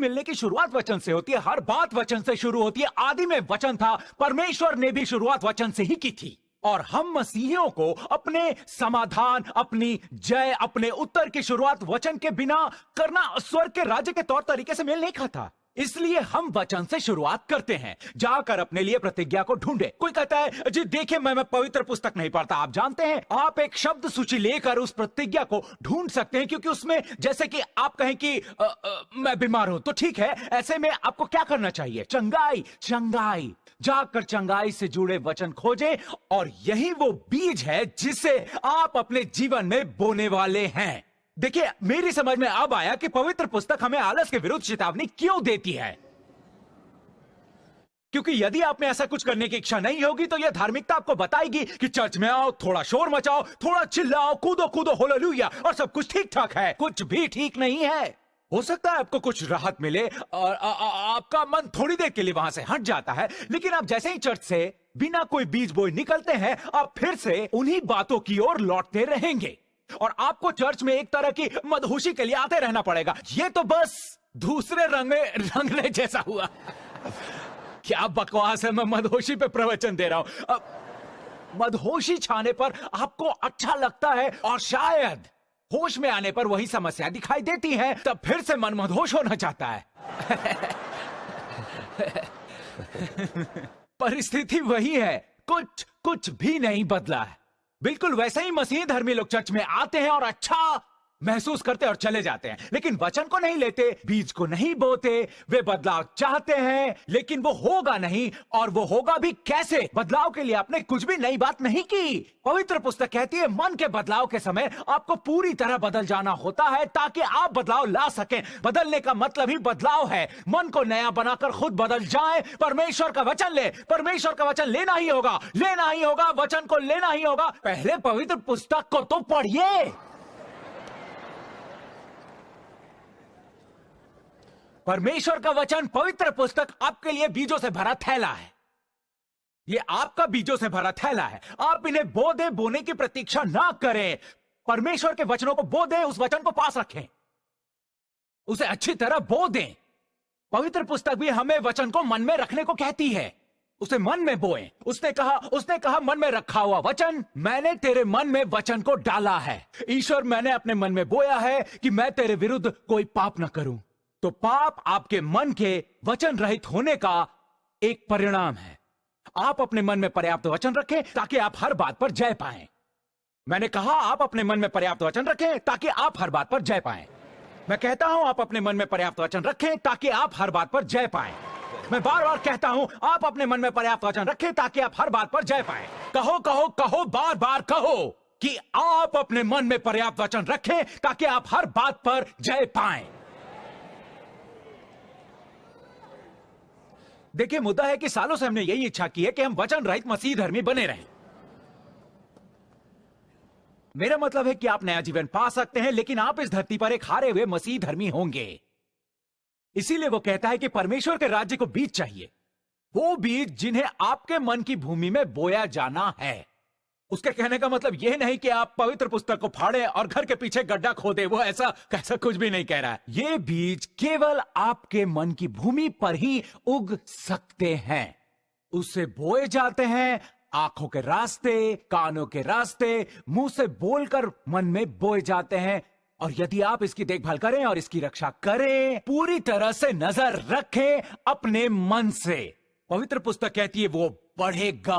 मिलने की शुरुआत वचन से होती है, हर बात वचन से शुरू होती है। आदि में वचन था, परमेश्वर ने भी शुरुआत वचन से ही की थी। और हम मसीहियों को अपने समाधान, अपनी जय, अपने उत्तर की शुरुआत वचन के बिना करना स्वर्ग के राज्य के तौर तरीके से मेल नहीं खाता। इसलिए हम वचन से शुरुआत करते हैं। जाकर अपने लिए प्रतिज्ञा को ढूंढे। कोई कहता है जी देखिए मैं पवित्र पुस्तक नहीं पढ़ता। आप जानते हैं, आप एक शब्द सूची लेकर उस प्रतिज्ञा को ढूंढ सकते हैं, क्योंकि उसमें जैसे कि आप कहें कि मैं बीमार हूं, तो ठीक है, ऐसे में आपको क्या करना चाहिए? चंगाई, चंगाई। जाकर चंगाई से जुड़े वचन खोजें, और यही वो बीज है जिसे आप अपने जीवन में बोने वाले हैं। देखिए, मेरी समझ में अब आया कि पवित्र पुस्तक हमें आलस के विरुद्ध चेतावनी क्यों देती है। क्योंकि यदि आप में ऐसा कुछ करने की इच्छा नहीं होगी तो यह धार्मिकता आपको बताएगी कि चर्च में आओ, थोड़ा शोर मचाओ, थोड़ा चिल्लाओ, कूदो कूदो, हालेलुया, और सब कुछ ठीक ठाक है। कुछ भी ठीक नहीं है। हो सकता है आपको कुछ राहत मिले और आपका मन थोड़ी देर के लिए वहां से हट जाता है, लेकिन आप जैसे ही चर्च से बिना कोई बीज बोए निकलते हैं, आप फिर से उन्हीं बातों की ओर लौटते रहेंगे और आपको चर्च में एक तरह की मदहोशी के लिए आते रहना पड़ेगा। ये तो बस दूसरे रंग में रंगने जैसा हुआ। क्या बकवास है, मैं मदहोशी पे प्रवचन दे रहा हूं। मदहोशी छाने पर आपको अच्छा लगता है और शायद होश में आने पर वही समस्या दिखाई देती है, तब फिर से मन मदहोश होना चाहता है। परिस्थिति वही है, कुछ भी नहीं बदला है। बिल्कुल वैसे ही मसीही धर्मी लोग चर्च में आते हैं और अच्छा महसूस करते और चले जाते हैं, लेकिन वचन को नहीं लेते, बीज को नहीं बोते। वे बदलाव चाहते हैं लेकिन वो होगा नहीं, और वो होगा भी कैसे? बदलाव के लिए आपने कुछ भी नई बात नहीं की। पवित्र पुस्तक कहती है मन के बदलाव के समय आपको पूरी तरह बदल जाना होता है ताकि आप बदलाव ला सकें। बदलने का मतलब ही बदलाव है। मन को नया बनाकर खुद बदल जाए। परमेश्वर का वचन ले, परमेश्वर का वचन लेना ही होगा, लेना ही होगा, वचन को लेना ही होगा। पहले पवित्र पुस्तक को तो पढ़िए। परमेश्वर का वचन, पवित्र पुस्तक आपके लिए बीजों से भरा थैला है। ये आपका बीजों से भरा थैला है। आप इन्हें बो दें, बोने की प्रतीक्षा ना करें। परमेश्वर के वचनों को बो दें, उस वचन को पास रखें, उसे अच्छी तरह बो दें। पवित्र पुस्तक भी हमें वचन को मन में रखने को कहती है। उसे मन में बोएं। उसने कहा मन में रखा हुआ वचन, मैंने तेरे मन में वचन को डाला है। ईश्वर, मैंने अपने मन में बोया है कि मैं तेरे विरुद्ध कोई पाप न करूं। तो पाप आपके मन के वचन रहित होने का एक परिणाम है। आप अपने मन में पर्याप्त वचन रखें ताकि आप हर बात पर जय पाएं। मैंने कहा आप अपने मन में पर्याप्त वचन रखें ताकि आप हर बात पर जय पाएं। मैं कहता हूं आप अपने मन में पर्याप्त वचन रखें ताकि आप हर बात पर जय पाएं। मैं बार बार कहता हूं आप अपने मन में पर्याप्त वचन रखें ताकि आप हर बात पर जय पाएं। कहो कहो कहो, बार बार कहो कि आप अपने मन में पर्याप्त वचन रखें ताकि आप हर बात पर जय पाएं। देखिए, मुद्दा है कि सालों से हमने यही इच्छा की है कि हम वचन रहित मसीह धर्मी बने रहें। मेरा मतलब है कि आप नया जीवन पा सकते हैं, लेकिन आप इस धरती पर एक हारे हुए मसीह धर्मी होंगे। इसीलिए वो कहता है कि परमेश्वर के राज्य को बीज चाहिए, वो बीज जिन्हें आपके मन की भूमि में बोया जाना है। उसके कहने का मतलब यह नहीं कि आप पवित्र पुस्तक को फाड़े और घर के पीछे गड्ढा खोदे। वो ऐसा कुछ भी नहीं कह रहा है। ये बीज केवल आपके मन की भूमि पर ही उग सकते हैं। उससे बोए जाते हैं आंखों के रास्ते, कानों के रास्ते, मुंह से बोलकर मन में बोए जाते हैं। और यदि आप इसकी देखभाल करें और इसकी रक्षा करें, पूरी तरह से नजर रखें अपने मन से, पवित्र पुस्तक कहती है वो बढ़ेगा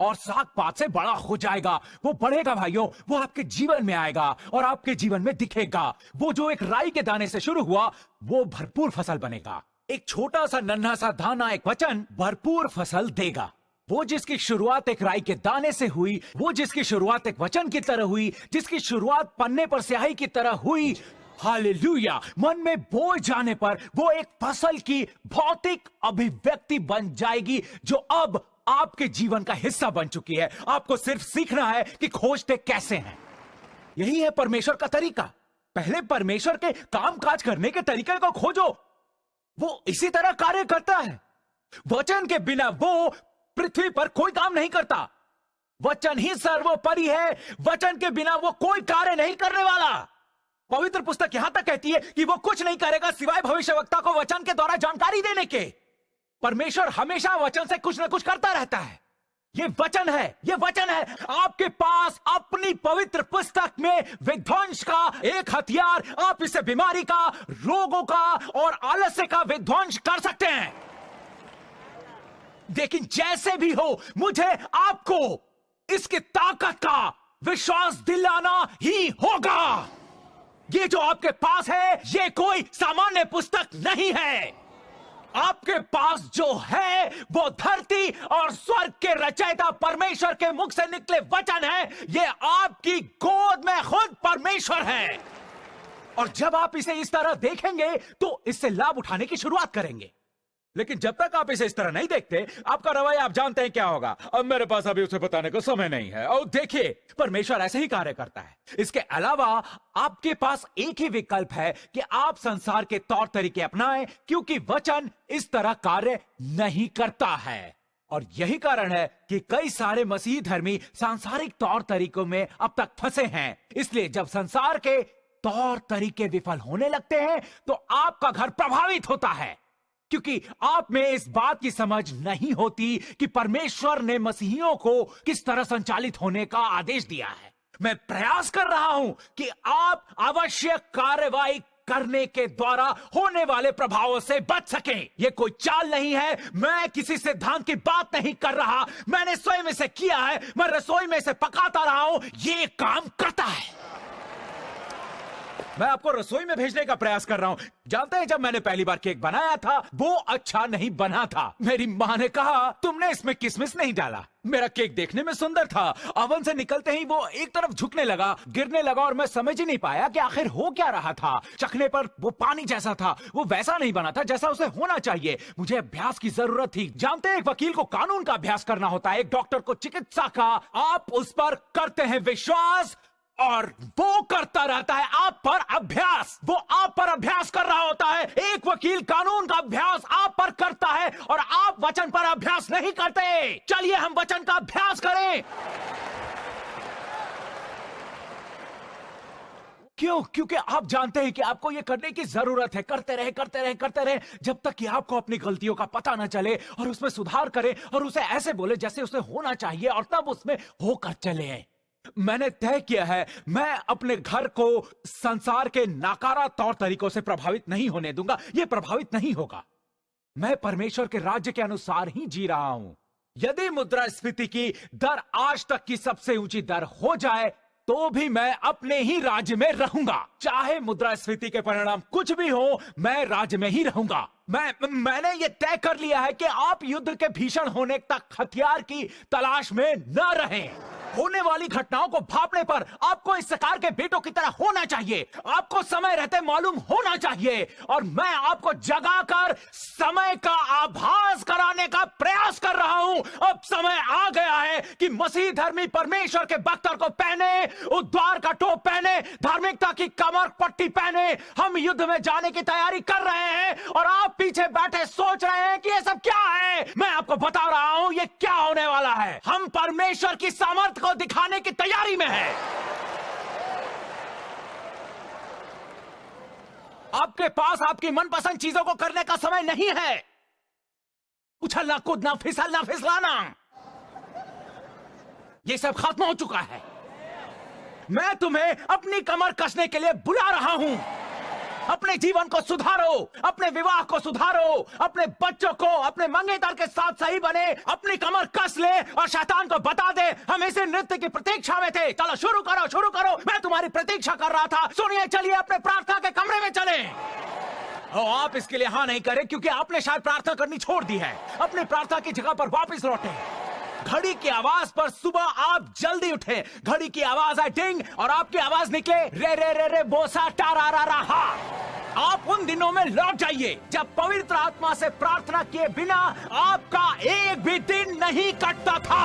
और साग पात से बड़ा हो जाएगा। वो बढ़ेगा भाइयों, वो आपके जीवन में आएगा और आपके जीवन में दिखेगा। वो जो एक राई के दाने से शुरू हुआ वो भरपूर फसल बनेगा। एक छोटा सा नन्हा सा दाना, एक वचन भरपूर फसल देगा। वो जिसकी शुरुआत एक राई के दाने से हुई, वो जिसकी शुरुआत एक वचन की तरह हुई, जिसकी शुरुआत पन्ने पर स्याही की तरह हुई, हालेलुया, मन में बोए जाने पर वो एक फसल की भौतिक अभिव्यक्ति बन जाएगी जो अब आपके जीवन का हिस्सा बन चुकी है। आपको सिर्फ सीखना है कि खोजते कैसे हैं। यही है परमेश्वर का तरीका। पहले परमेश्वर के काम काज करने के तरीके को खोजो। वो इसी तरह कार्य करता है। वचन के बिना वो पृथ्वी पर कोई काम नहीं करता। वचन ही सर्वोपरि है। वचन के बिना वो कोई कार्य नहीं करने वाला। पवित्र पुस्तक यहां तक कहती है कि वो कुछ नहीं करेगा सिवाय भविष्यवक्ता को वचन के द्वारा जानकारी देने के। परमेश्वर हमेशा वचन से कुछ ना कुछ करता रहता है। ये वचन है, ये वचन है। आपके पास अपनी पवित्र पुस्तक में विध्वंस का एक हथियार, आप इससे बीमारी का, रोगों का और आलस्य का विध्वंस कर सकते हैं। लेकिन जैसे भी हो, मुझे आपको इसकी ताकत का विश्वास दिलाना ही होगा। ये जो आपके पास है, ये कोई सामान्य पुस्तक नहीं है। आपके पास जो है वो धरती और स्वर्ग के रचयिता परमेश्वर के मुख से निकले वचन है। ये आपकी गोद में खुद परमेश्वर है। और जब आप इसे इस तरह देखेंगे तो इससे लाभ उठाने की शुरुआत करेंगे। लेकिन जब तक आप इसे इस तरह नहीं देखते, आपका रवैया आप जानते हैं क्या होगा। अब मेरे पास अभी उसे बताने को समय नहीं है। और देखिए, परमेश्वर ऐसे ही कार्य करता है। इसके अलावा आपके पास एक ही विकल्प है कि आप संसार के तौर तरीके अपनाएं, क्योंकि वचन इस तरह कार्य नहीं करता है। और यही कारण है कि कई सारे मसीही धर्मी सांसारिक तौर तरीकों में अब तक फंसे हैं। इसलिए जब संसार के तौर तरीके विफल होने लगते हैं तो आपका घर प्रभावित होता है, क्योंकि आप में इस बात की समझ नहीं होती कि परमेश्वर ने मसीहियों को किस तरह संचालित होने का आदेश दिया है। मैं प्रयास कर रहा हूं कि आप आवश्यक कार्रवाई करने के द्वारा होने वाले प्रभावों से बच सकें। यह कोई चाल नहीं है। मैं किसी सिद्धांत की बात नहीं कर रहा। मैंने स्वयं इसे किया है। मैं रसोई में इसे पकाता रहा हूं। यह काम करता है। मैं आपको रसोई में भेजने का प्रयास कर रहा हूं। जानते हैं, जब मैंने पहली बार केक बनाया था, वो अच्छा नहीं बना था। मेरी मां ने कहा, तुमने इसमें किशमिश नहीं डाला। मेरा केक देखने में सुंदर था। ओवन से निकलते ही वो एक तरफ झुकने लगा, गिरने लगा, और मैं समझ ही नहीं पाया कि आखिर हो क्या रहा था। चखने पर वो पानी जैसा था। वो वैसा नहीं बना था जैसा उसे होना चाहिए। मुझे अभ्यास की जरूरत थी। जानते हैं, एक वकील को कानून का अभ्यास करना होता है, एक डॉक्टर को चिकित्सा का। आप उस पर करते हैं विश्वास और वो करता रहता है आप पर अभ्यास। वो आप पर अभ्यास कर रहा होता है। एक वकील कानून का अभ्यास आप पर करता है और आप वचन पर अभ्यास नहीं करते। चलिए हम वचन का अभ्यास करें। क्यों? क्योंकि आप जानते हैं कि आपको यह करने की जरूरत है। करते रहे, करते रहे, करते रहे, जब तक कि आपको अपनी गलतियों का पता न चले और उसमें सुधार करें और उसे ऐसे बोले जैसे उसे होना चाहिए, और तब उसमें होकर चले। मैंने तय किया है, मैं अपने घर को संसार के नाकारा तौर तरीकों से प्रभावित नहीं होने दूंगा। यह प्रभावित नहीं होगा। मैं परमेश्वर के राज्य के अनुसार ही जी रहा हूं। यदि मुद्रास्फीति की दर आज तक की सबसे ऊंची दर हो जाए तो भी मैं अपने ही राज्य में रहूंगा। चाहे मुद्रास्फीति के परिणाम कुछ भी हो, मैं राज्य में ही रहूंगा। मैंने ये तय कर लिया है कि आप युद्ध के भीषण होने तक हथियार की तलाश में न रहें। होने वाली घटनाओं को भांपने पर आपको इस सरकार के बेटों की तरह होना चाहिए। आपको समय रहते मालूम होना चाहिए, और मैं आपको जगाकर समय का आभास कराने का प्रयास कर रहा हूं। अब समय आ गया है कि मसीह धर्मी परमेश्वर के बख्तर को पहने, उद्धार का टोप पहने, धार्मिकता की कमर पट्टी पहने। हम युद्ध में जाने की तैयारी कर रहे हैं और आप पीछे बैठे सोच रहे हैं कि ये सब क्या है। मैं आपको बता रहा हूं ये क्या होने वाला है। हम परमेश्वर की सामर्थ्य को दिखाने की तैयारी में है। आपके पास आपकी मनपसंद चीजों को करने का समय नहीं है। उछलना, कूदना, फिसलना, फिसलाना, ये सब खत्म हो चुका है। मैं तुम्हें अपनी कमर कसने के लिए बुला रहा हूं। अपने जीवन को सुधारो, अपने विवाह को सुधारो, अपने बच्चों को अपने मंगेतर के साथ सही बने, अपनी कमर कस ले और शैतान को बता दे हम इसे नृत्य की प्रतीक्षा में थे। चलो शुरू करो, शुरू करो। मैं तुम्हारी प्रतीक्षा कर रहा था। सुनिए, चलिए अपने प्रार्थना के कमरे में चलें। आप इसके लिए हाँ नहीं करें क्योंकि आपने शायद प्रार्थना करनी छोड़ दी है। अपनी प्रार्थना की जगह पर वापस लौटें। घड़ी की आवाज पर सुबह आप जल्दी उठे। घड़ी की आवाज आए टिंग और आपकी आवाज निकले रे रे रे रे बोसा टारा रा रहा। आप उन दिनों में लौट जाइए जब पवित्र आत्मा से प्रार्थना किए बिना आपका एक भी दिन नहीं कटता था।